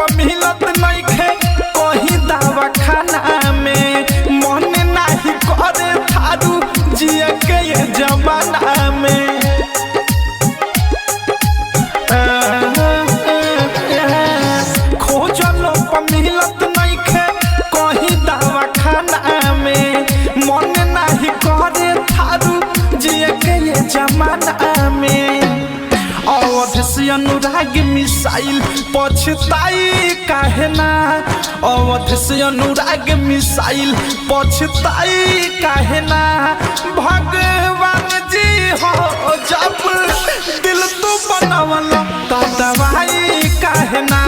पर मिलत नइखे कहीं दवा खाना में मन नहीं करे थारू जिया के ये जमाना में खोजलो पर मिलत नइखे कहीं दवा खाना में मन नहीं करे थारू जिया के ये जमाना में अवध से अनुराग मिसाइल पछताई काहे ना अवध से अनुराग मिसाइल पछताई काहे ना भगवान जी हो जब दिल तू बनावला तो दवाई काहे ना